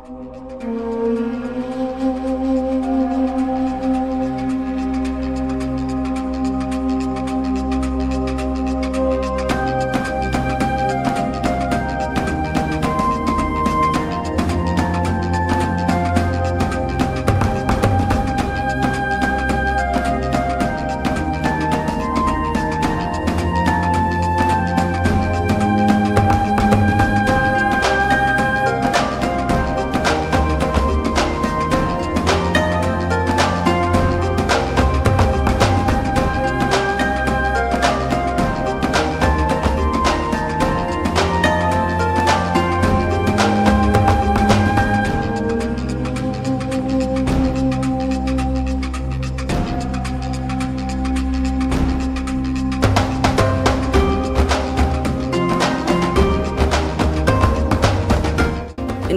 من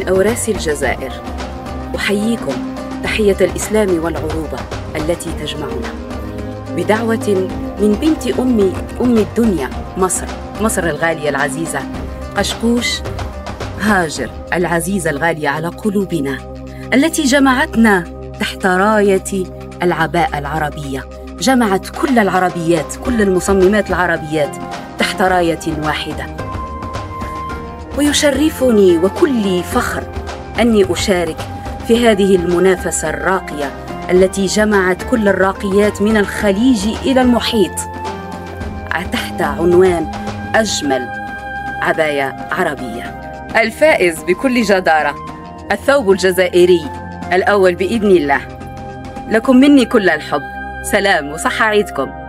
أوراس الجزائر أحييكم تحية الإسلام والعروبة التي تجمعنا بدعوة من بنت أم الدنيا مصر الغالية العزيزة، قشقوش هاجر العزيزة الغالية على قلوبنا، التي جمعتنا تحت راية العباءة العربية، جمعت كل العربيات، كل المصممات العربيات تحت راية واحدة. ويشرفني وكل فخر أني أشارك في هذه المنافسة الراقية التي جمعت كل الراقيات من الخليج إلى المحيط تحت عنوان أجمل عباية عربية. الفائز بكل جدارة الثوب الجزائري الأول بإذن الله. لكم مني كل الحب. سلام وصحة عيدكم.